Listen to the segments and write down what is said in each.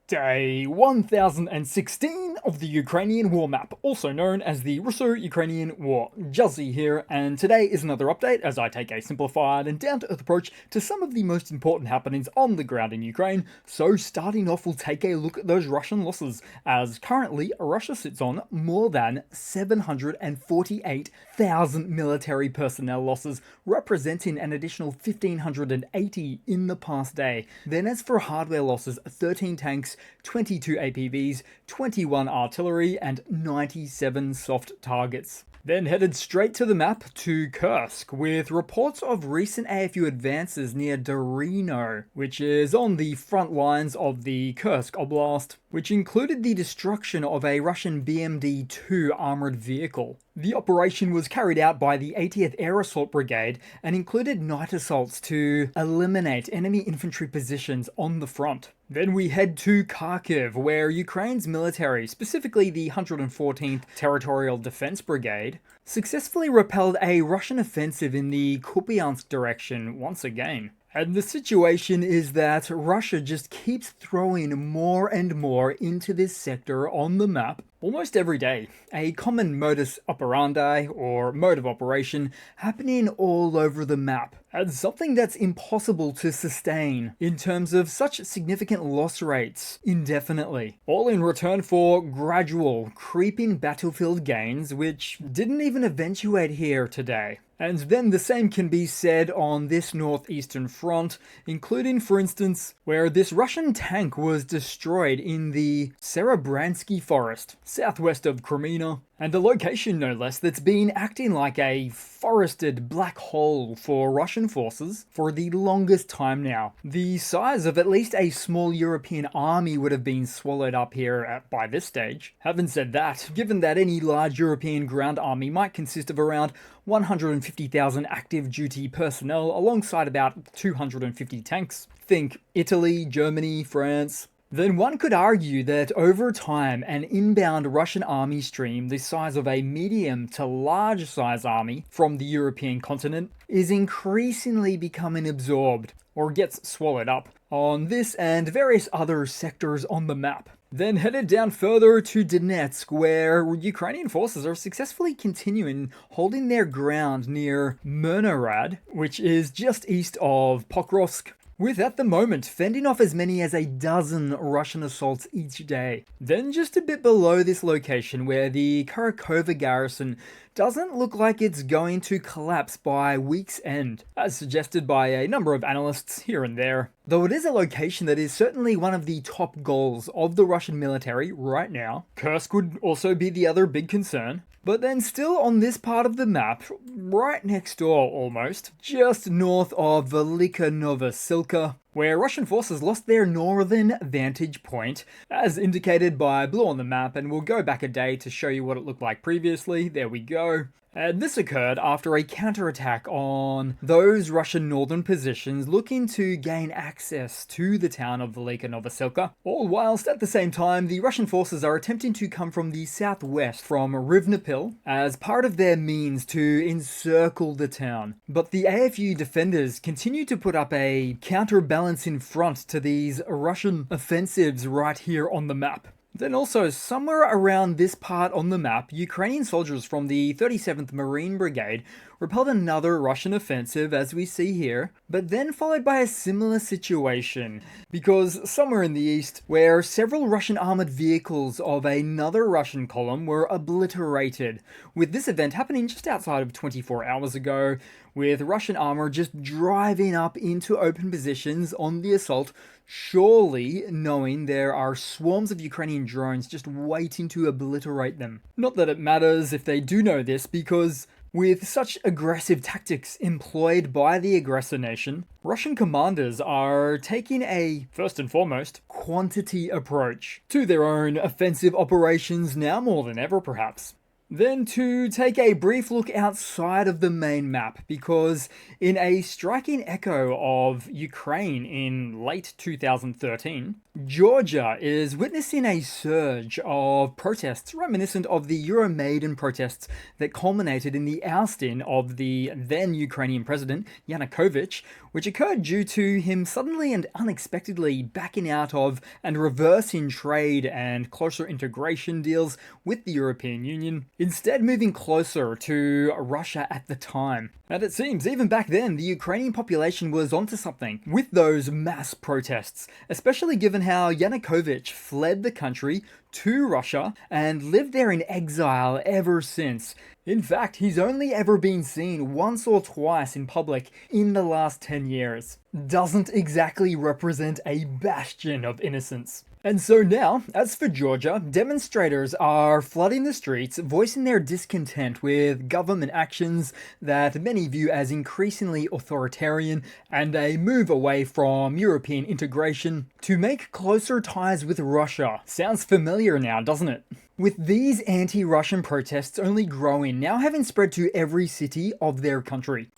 Day 1016 of the Ukrainian War Map, also known as the Russo-Ukrainian War. Juzzie here, and today is another update as I take a simplified and down-to-earth approach to some of the most important happenings on the ground in Ukraine. So starting off, we'll take a look at those Russian losses, as currently Russia sits on more than 748,000 military personnel losses, representing an additional 1,580 in the past day. Then as for hardware losses, 13 tanks, 22 APVs, 21 artillery, and 97 soft targets. Then headed straight to the map to Kursk, with reports of recent AFU advances near Dorino, which is on the front lines of the Kursk oblast, which included the destruction of a Russian BMD-2 armored vehicle. The operation was carried out by the 80th Air Assault Brigade and included night assaults to eliminate enemy infantry positions on the front. Then we head to Kharkiv, where Ukraine's military, specifically the 114th Territorial Defense Brigade, successfully repelled a Russian offensive in the Kupyansk direction once again. And the situation is that Russia just keeps throwing more and more into this sector on the map almost every day. A common modus operandi, or mode of operation, happening all over the map, as something that's impossible to sustain in terms of such significant loss rates indefinitely. All in return for gradual, creeping battlefield gains, which didn't even eventuate here today. And then the same can be said on this northeastern front, including, for instance, where this Russian tank was destroyed in the Serebransky forest, southwest of Crimea, and a location no less that's been acting like a forested black hole for Russian forces for the longest time now. The size of at least a small European army would have been swallowed up here by this stage. Having said that, given that any large European ground army might consist of around 150,000 active duty personnel alongside about 250 tanks, think Italy, Germany, France, then one could argue that over time, an inbound Russian army stream the size of a medium to large size army from the European continent is increasingly becoming absorbed, or gets swallowed up, on this and various other sectors on the map. Then headed down further to Donetsk, where Ukrainian forces are successfully continuing holding their ground near Myrnorad, which is just east of Pokrovsk, with at the moment fending off as many as a dozen Russian assaults each day. Then just a bit below this location, where the Kharkova garrison doesn't look like it's going to collapse by week's end, as suggested by a number of analysts here and there. Though it is a location that is certainly one of the top goals of the Russian military right now. Kursk would also be the other big concern. But then still on this part of the map, right next door almost, just north of Velika Novosilka, where Russian forces lost their northern vantage point, as indicated by blue on the map, and we'll go back a day to show you what it looked like previously. There we go. And this occurred after a counterattack on those Russian northern positions looking to gain access to the town of Velika Novosilka, all whilst at the same time the Russian forces are attempting to come from the southwest from Rivnopil as part of their means to encircle the town. But the AFU defenders continue to put up a counterbalancing front to these Russian offensives right here on the map. Then also, somewhere around this part on the map, Ukrainian soldiers from the 37th Marine Brigade repelled another Russian offensive, as we see here, but then followed by a similar situation, because somewhere in the east, where several Russian armored vehicles of another Russian column were obliterated, with this event happening just outside of 24 hours ago, with Russian armor just driving up into open positions on the assault, surely knowing there are swarms of Ukrainian drones just waiting to obliterate them. Not that it matters if they do know this, because with such aggressive tactics employed by the aggressor nation, Russian commanders are taking a, first and foremost, quantity approach to their own offensive operations now more than ever perhaps. Then to take a brief look outside of the main map, because in a striking echo of Ukraine in late 2013, Georgia is witnessing a surge of protests reminiscent of the Euromaidan protests that culminated in the ousting of the then Ukrainian president Yanukovych, which occurred due to him suddenly and unexpectedly backing out of and reversing trade and closer integration deals with the European Union, instead moving closer to Russia at the time. And it seems even back then the Ukrainian population was onto something with those mass protests, especially given how Yanukovych fled the country to Russia and lived there in exile ever since. In fact, he's only ever been seen once or twice in public in the last 10 years. Doesn't exactly represent a bastion of innocence. And so now, as for Georgia, demonstrators are flooding the streets, voicing their discontent with government actions that many view as increasingly authoritarian and a move away from European integration to make closer ties with Russia. Sounds familiar now, doesn't it? With these anti-Russian protests only growing, now having spread to every city of their country.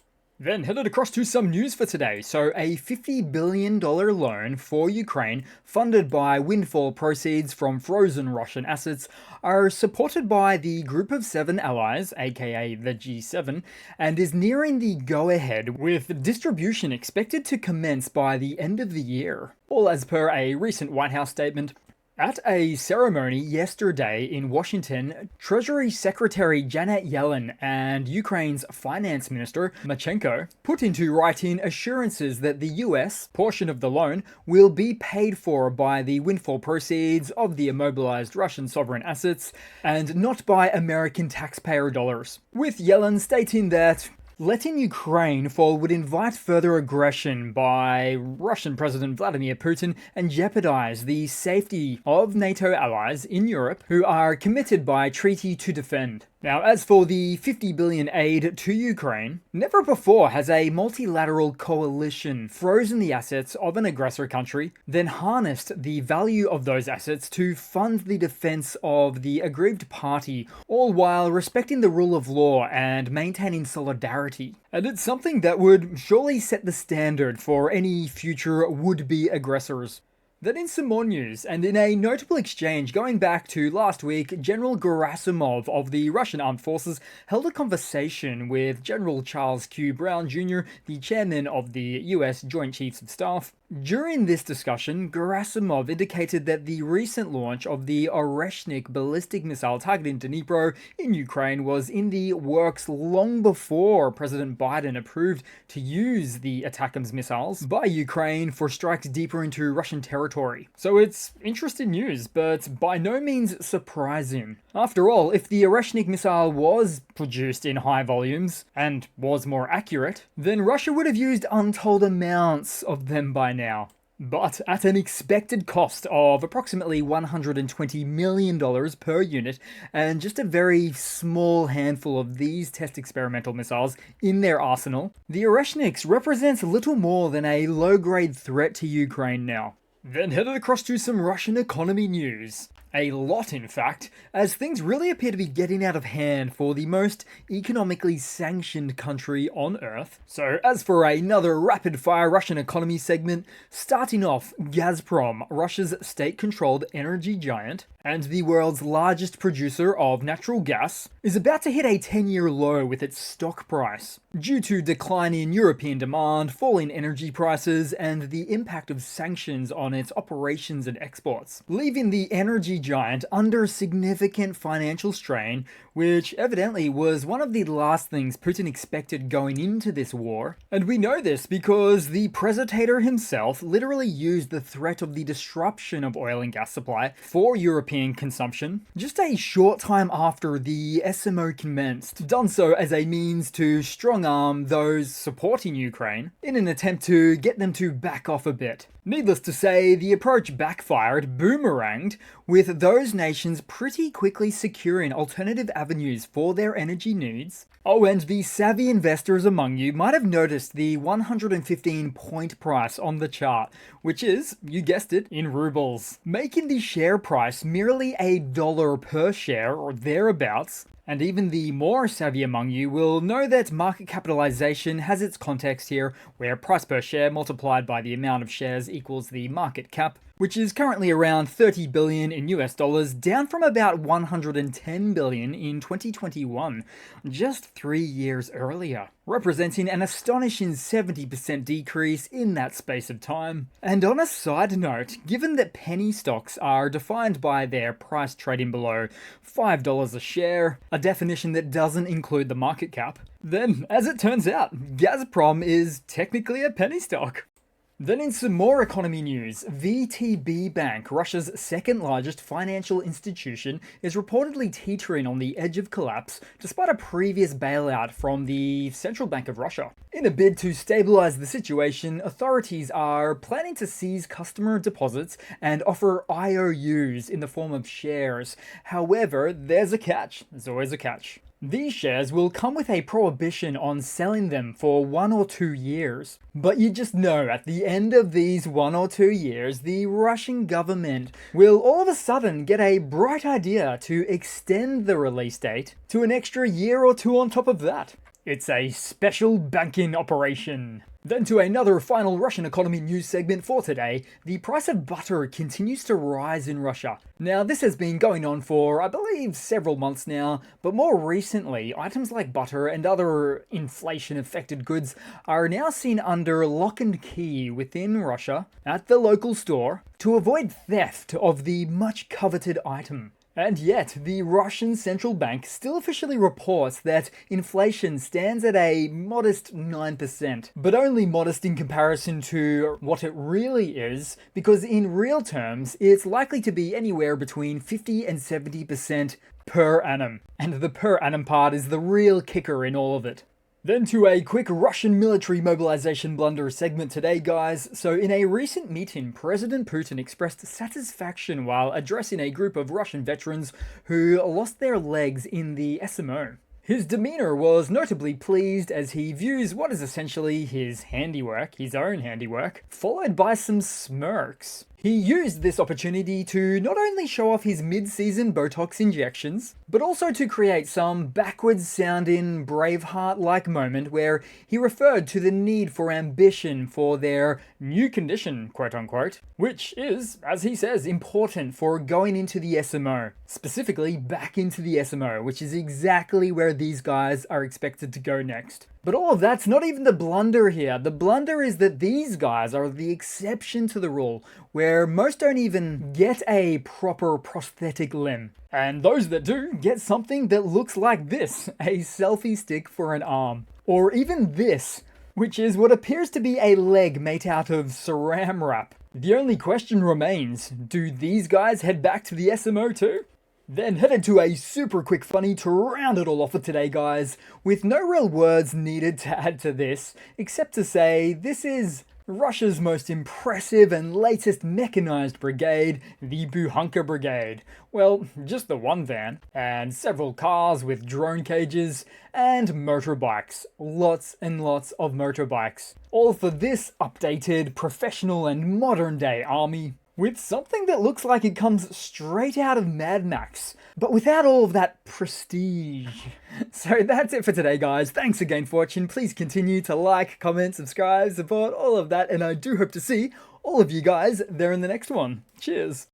Then headed across to some news for today. So a $50 billion loan for Ukraine, funded by windfall proceeds from frozen Russian assets, are supported by the Group of Seven allies, aka the G7, and is nearing the go-ahead, with distribution expected to commence by the end of the year. All as per a recent White House statement. At a ceremony yesterday in Washington, Treasury Secretary Janet Yellen and Ukraine's Finance Minister Marchenko put into writing assurances that the US portion of the loan will be paid for by the windfall proceeds of the immobilized Russian sovereign assets and not by American taxpayer dollars. With Yellen stating that letting Ukraine fall would invite further aggression by Russian President Vladimir Putin and jeopardize the safety of NATO allies in Europe who are committed by treaty to defend. Now, as for the $50 billion aid to Ukraine, never before has a multilateral coalition frozen the assets of an aggressor country, then harnessed the value of those assets to fund the defense of the aggrieved party, all while respecting the rule of law and maintaining solidarity. And it's something that would surely set the standard for any future would-be aggressors. Then in some more news, and in a notable exchange going back to last week, General Gerasimov of the Russian Armed Forces held a conversation with General Charles Q. Brown Jr., the chairman of the US Joint Chiefs of Staff. During this discussion, Gerasimov indicated that the recent launch of the Oreshnik ballistic missile targeting Dnipro in Ukraine was in the works long before President Biden approved to use the ATACMS missiles by Ukraine for strikes deeper into Russian territory. So it's interesting news, but by no means surprising. After all, if the Oreshnik missile was produced in high volumes, and was more accurate, then Russia would have used untold amounts of them by now. But at an expected cost of approximately $120 million per unit, and just a very small handful of these test experimental missiles in their arsenal, the Oreshniks represents little more than a low-grade threat to Ukraine now. Then headed across to some Russian economy news. A lot, in fact, as things really appear to be getting out of hand for the most economically sanctioned country on Earth. So, as for another rapid-fire Russian economy segment, starting off, Gazprom, Russia's state-controlled energy giant, and the world's largest producer of natural gas, is about to hit a 10-year low with its stock price, due to declining European demand, falling energy prices, and the impact of sanctions on its operations and exports, leaving the energy giant under significant financial strain, which evidently was one of the last things Putin expected going into this war. And we know this because the Presentator himself literally used the threat of the disruption of oil and gas supply for European consumption just a short time after the SMO commenced, done so as a means to strong-arm those supporting Ukraine in an attempt to get them to back off a bit. Needless to say, the approach backfired, boomeranged, with those nations pretty quickly securing alternative avenues for their energy needs. Oh, and the savvy investors among you might have noticed the 115-point price on the chart, which is, you guessed it, in rubles, making the share price merely $1 per share or thereabouts. And even the more savvy among you will know that market capitalization has its context here, where price per share multiplied by the amount of shares equals the market cap. which is currently around 30 billion in US dollars, down from about 110 billion in 2021, just 3 years earlier, representing an astonishing 70% decrease in that space of time. And on a side note, given that penny stocks are defined by their price trading below $5 a share, a definition that doesn't include the market cap, then, as it turns out, Gazprom is technically a penny stock. Then in some more economy news, VTB Bank, Russia's second largest financial institution, is reportedly teetering on the edge of collapse despite a previous bailout from the Central Bank of Russia. In a bid to stabilize the situation, authorities are planning to seize customer deposits and offer IOUs in the form of shares. However, there's a catch. There's always a catch. These shares will come with a prohibition on selling them for 1 or 2 years. But you just know at the end of these 1 or 2 years, the Russian government will all of a sudden get a bright idea to extend the release date to an extra year or 2 on top of that. It's a special banking operation. Then to another final Russian economy news segment for today, the price of butter continues to rise in Russia. Now this has been going on for, I believe, several months now, but more recently, items like butter and other inflation-affected goods are now seen under lock and key within Russia at the local store to avoid theft of the much coveted item. And yet, the Russian central bank still officially reports that inflation stands at a modest 9%, but only modest in comparison to what it really is, because in real terms, it's likely to be anywhere between 50 and 70% per annum. And the per annum part is the real kicker in all of it. Then to a quick Russian military mobilization blunder segment today, guys. So in a recent meeting, President Putin expressed satisfaction while addressing a group of Russian veterans who lost their legs in the SMO. His demeanor was notably pleased as he views what is essentially his handiwork, his own handiwork, followed by some smirks. He used this opportunity to not only show off his mid-season Botox injections, but also to create some backwards-sounding Braveheart-like moment where he referred to the need for ambition for their new condition, quote-unquote, which is, as he says, important for going into the SMO, specifically back into the SMO, which is exactly where these guys are expected to go next. But all of that's not even the blunder here. The blunder is that these guys are the exception to the rule, where most don't even get a proper prosthetic limb. And those that do get something that looks like this, a selfie stick for an arm. Or even this, which is what appears to be a leg made out of saran wrap. The only question remains, do these guys head back to the SMO too? Then headed to a super quick funny to round it all off for today, guys, with no real words needed to add to this, except to say this is Russia's most impressive and latest mechanized brigade, the Buhanka Brigade. Well, just the one van, and several cars with drone cages, and motorbikes. Lots and lots of motorbikes. All for this updated, professional and modern day army, with something that looks like it comes straight out of Mad Max, but without all of that prestige. So that's it for today, guys. Thanks again for watching. Please continue to like, comment, subscribe, support, all of that, and I do hope to see all of you guys there in the next one. Cheers.